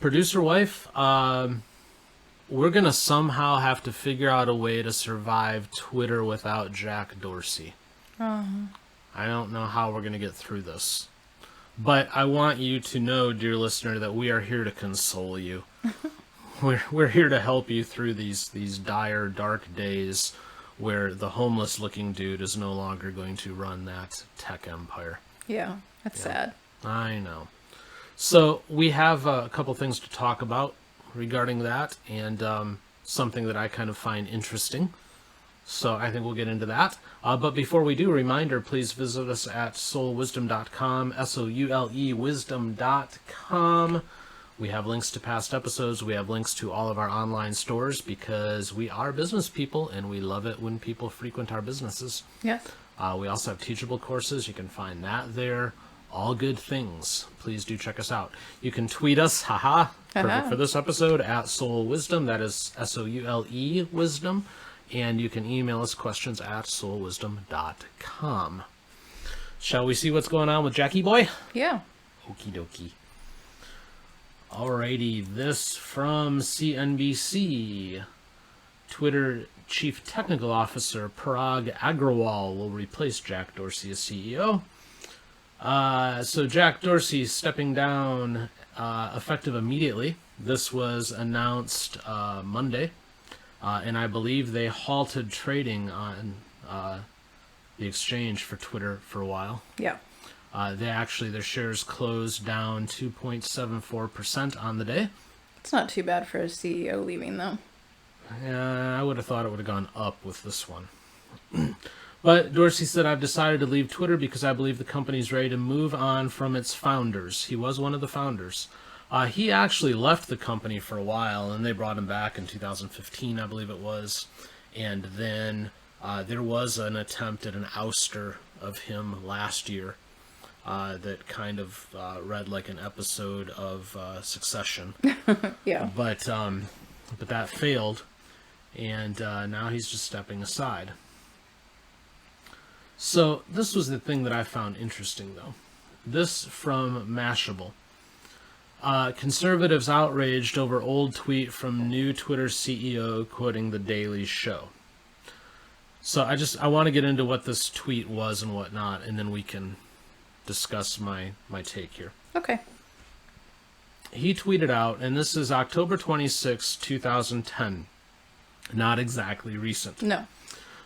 Producer wife, we're going to somehow have to figure out a way to survive Twitter without Jack Dorsey. I don't know how we're going to get through this. But I want you to know, dear listener, that we are here to console you. We're here to help you through these dire, dark days where the homeless-looking dude is no longer going to run that tech empire. Yeah, that's sad. I know. So we have a couple things to talk about regarding that, and something that I kind of find interesting. So I think we'll get into that. But before we do, reminder, please visit us at soulewisdom.com, S-O-U-L-E wisdom.com. We have links to past episodes. We have links to all of our online stores because we are business people, and we love it when people frequent our businesses. Yes. We also have Teachable courses. You can find that there. All good things. Please do check us out. You can tweet us, perfect for this episode, at Soule Wisdom. That is S-O-U-L-E Wisdom. And you can email us questions at soulewisdom.com. Shall we see what's going on with Jackie Boy? Yeah. Okie dokie. Alrighty, this from CNBC. Twitter Chief Technical Officer Parag Agrawal will replace Jack Dorsey as CEO. So Jack Dorsey stepping down effective immediately. This was announced Monday. And I believe they halted trading on the exchange for Twitter for a while. Yeah. Their shares closed down 2.74% on the day. It's not too bad for a CEO leaving, though. I would have thought it would have gone up with this one. But Dorsey said, I've decided to leave Twitter because I believe the company's ready to move on from its founders. He was one of the founders. He actually left the company for a while, and they brought him back in 2015, I believe it was. And then there was an attempt at an ouster of him last year that kind of read like an episode of Succession. Yeah. But that failed, and now he's just stepping aside. So this was the thing that I found interesting, though. This from Mashable. Conservatives outraged over old tweet from new Twitter CEO quoting The Daily Show. So I want to get into what this tweet was and whatnot, and then we can discuss my take here. Okay. He tweeted out, and this is October 26, 2010. Not exactly recent. No.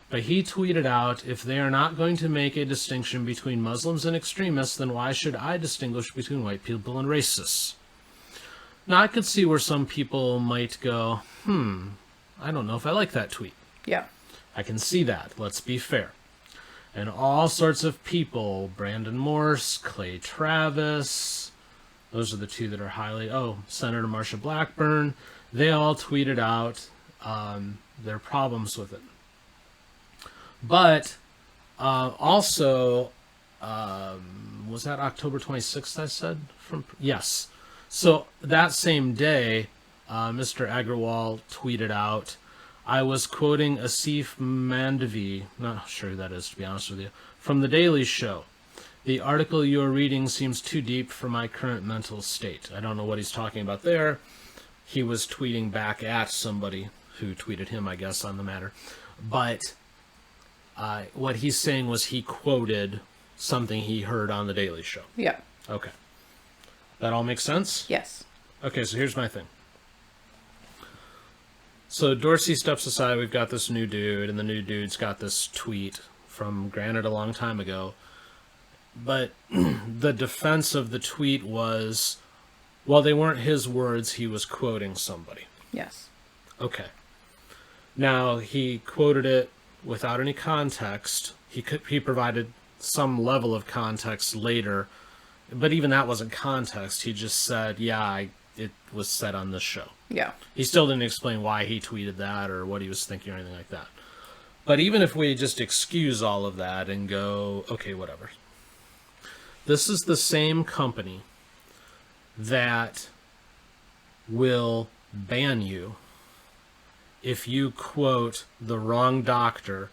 But he tweeted out, if they are not going to make a distinction between Muslims and extremists, then why should I distinguish between white people and racists? Now, I could see where some people might go, I don't know if I like that tweet. Yeah. I can see that. Let's be fair. And all sorts of people, Brandon Morse, Clay Travis, those are the two that are Senator Marsha Blackburn, they all tweeted out their problems with it. But also, was that October 26th I said? Yes. So that same day, Mr. Agrawal tweeted out, I was quoting Asif Mandvi, not sure who that is to be honest with you, from The Daily Show. The article you are reading seems too deep for my current mental state. I don't know what he's talking about there. He was tweeting back at somebody who tweeted him, I guess, on the matter. But what he's saying was he quoted something he heard on The Daily Show. Yeah. Okay. That all makes sense? Yes. Okay, so here's my thing. So Dorsey steps aside, we've got this new dude, and the new dude's got this tweet from, granted, a long time ago. But the defense of the tweet was, well, they weren't his words, he was quoting somebody. Yes. Okay. Now, he quoted it without any context. He provided some level of context later, but even that wasn't context. He just said, it was said on this show. Yeah. He still didn't explain why he tweeted that or what he was thinking or anything like that. But even if we just excuse all of that and go, okay, whatever. This is the same company that will ban you if you quote the wrong doctor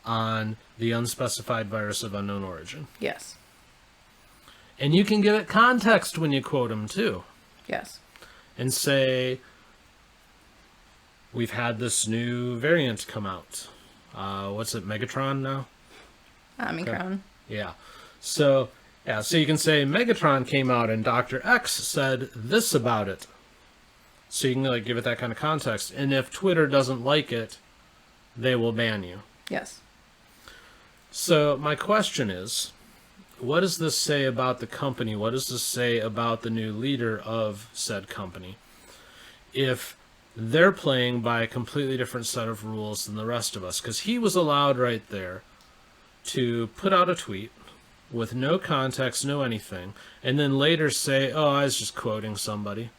on the unspecified virus of unknown origin. Yes. And you can give it context when you quote them, too. Yes. and say, we've had this new variant come out. What's it, Megatron now? Omicron. Okay. Yeah. So you can say Megatron came out and Dr. X said this about it. So you can like give it that kind of context. And if Twitter doesn't like it, they will ban you. Yes. So my question is, what does this say about the company? What does this say about the new leader of said company? If they're playing by a completely different set of rules than the rest of us. Because he was allowed right there to put out a tweet with no context, no anything, and then later say, oh, I was just quoting somebody.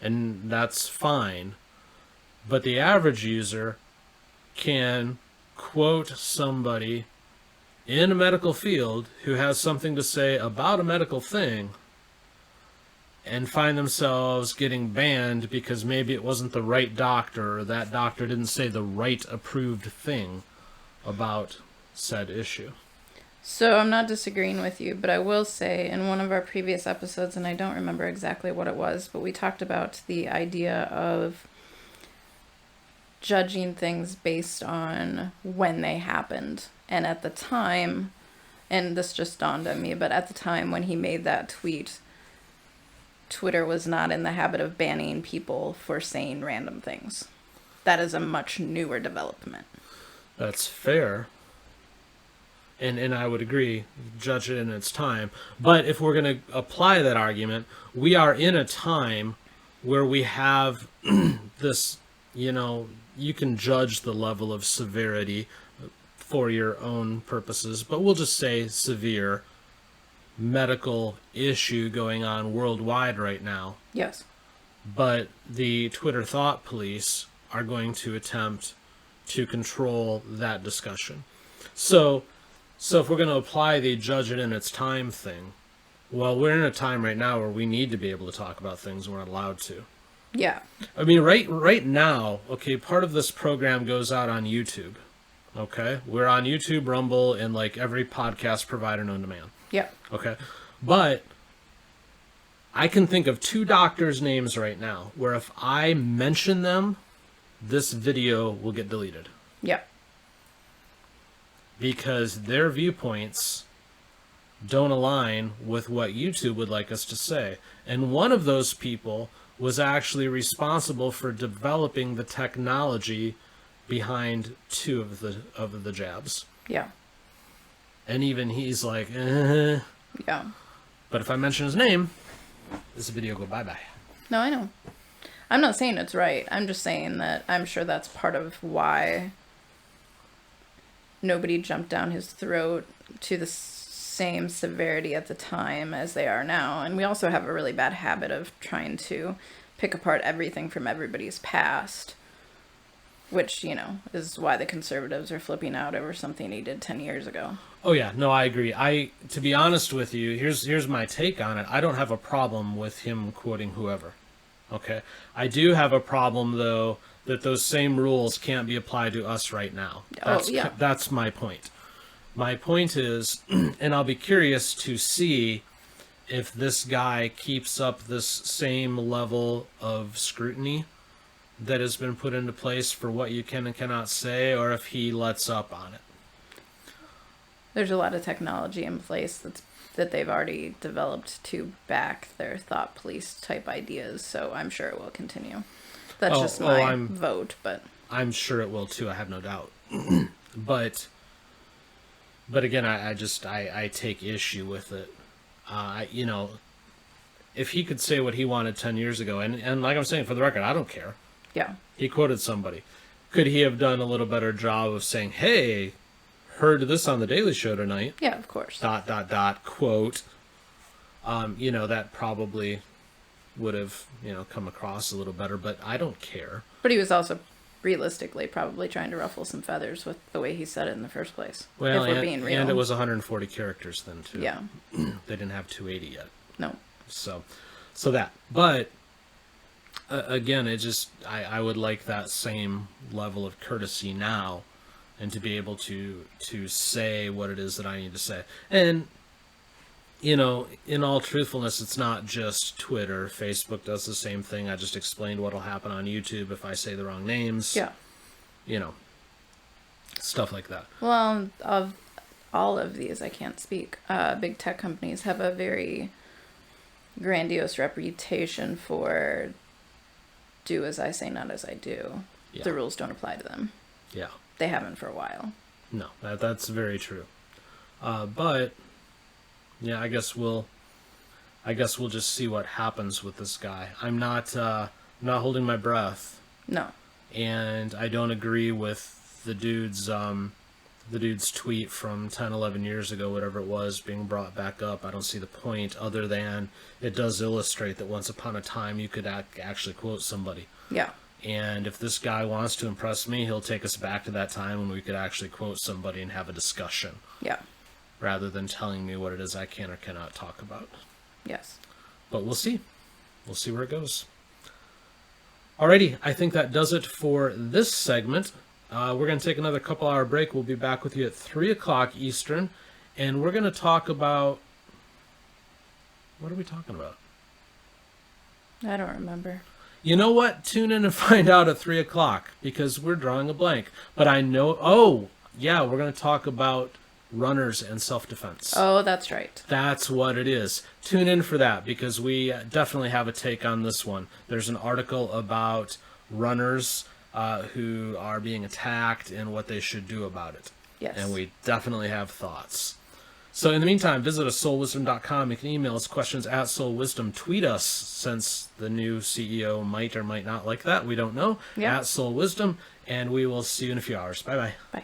And that's fine. But the average user can quote somebody in a medical field who has something to say about a medical thing and find themselves getting banned because maybe it wasn't the right doctor or that doctor didn't say the right approved thing about said issue. So I'm not disagreeing with you, but I will say in one of our previous episodes, and I don't remember exactly what it was, but we talked about the idea of judging things based on when they happened. And at the time, and this just dawned on me, but at the time when he made that tweet, Twitter was not in the habit of banning people for saying random things. That is a much newer development. That's fair. And I would agree, judge it in its time. But if we're going to apply that argument, we are in a time where we have this, you can judge the level of severity for your own purposes, but we'll just say severe medical issue going on worldwide right now. Yes. But the Twitter thought police are going to attempt to control that discussion. So if we're going to apply the judge it in its time thing, well, we're in a time right now where we need to be able to talk about things we're not allowed to. Yeah. I mean, right now, okay, part of this program goes out on YouTube. Okay? We're on YouTube, Rumble, and like every podcast provider known to man. Yeah. Okay? But I can think of 2 doctors' names right now where if I mention them, this video will get deleted. Yeah. Because their viewpoints don't align with what YouTube would like us to say. And one of those people was actually responsible for developing the technology behind 2 of the jabs. Yeah. And even he's like, eh. Yeah. But if I mention his name, this video will go bye-bye. No, I know. I'm not saying it's right. I'm just saying that I'm sure that's part of why nobody jumped down his throat to the same severity at the time as they are now. And we also have a really bad habit of trying to pick apart everything from everybody's past, which, is why the conservatives are flipping out over something he did 10 years ago. Oh yeah, no, I agree. To be honest with you, here's my take on it. I don't have a problem with him quoting whoever. Okay? I do have a problem though that those same rules can't be applied to us right now. That's my point. My point is, and I'll be curious to see if this guy keeps up this same level of scrutiny that has been put into place for what you can and cannot say, or if he lets up on it. There's a lot of technology in place that they've already developed to back their thought police type ideas, so I'm sure it will continue. That's just my vote, but I'm sure it will too. I have no doubt. But again, I take issue with it. If he could say what he wanted 10 years ago, and like I'm saying, for the record, I don't care. Yeah. He quoted somebody. Could he have done a little better job of saying, hey, heard this on the Daily Show tonight? Yeah, of course. ... quote. That probably would have, come across a little better, but I don't care. But he was also realistically probably trying to ruffle some feathers with the way he said it in the first place. Well, if we're being real. And it was 140 characters then, too. Yeah. They didn't have 280 yet. No. So that. But, again, I would like that same level of courtesy now and to be able to say what it is that I need to say. And in all truthfulness, it's not just Twitter. Facebook does the same thing. I just explained what'll happen on YouTube if I say the wrong names. Yeah. Stuff like that. Well, of all of these, I can't speak. Big tech companies have a very grandiose reputation for do as I say, not as I do. Yeah. The rules don't apply to them. Yeah. They haven't for a while. No, that's very true. But yeah, I guess we'll just see what happens with this guy. I'm not holding my breath. No. And I don't agree with the dude's tweet from 10, 11 years ago, whatever it was, being brought back up. I don't see the point, other than it does illustrate that once upon a time you could actually quote somebody. Yeah. And if this guy wants to impress me, he'll take us back to that time when we could actually quote somebody and have a discussion. Yeah. Rather than telling me what it is I can or cannot talk about. Yes. But we'll see. We'll see where it goes. Alrighty, I think that does it for this segment. We're going to take another couple-hour break. We'll be back with you at 3 o'clock Eastern, and we're going to talk about... What are we talking about? I don't remember. You know what? Tune in and find out at 3 o'clock, because we're drawing a blank. But I know... Oh, yeah, we're going to talk about runners and self-defense. Oh, that's right. That's what it is. Tune in for that, because we definitely have a take on this one. There's an article about runners who are being attacked and what they should do about it. Yes. And we definitely have thoughts. So in the meantime, visit us, soulwisdom.com. You can email us questions at soulwisdom. Tweet us, since the new CEO might or might not like that. We don't know. Yeah. At soulwisdom. And we will see you in a few hours. Bye-bye. Bye.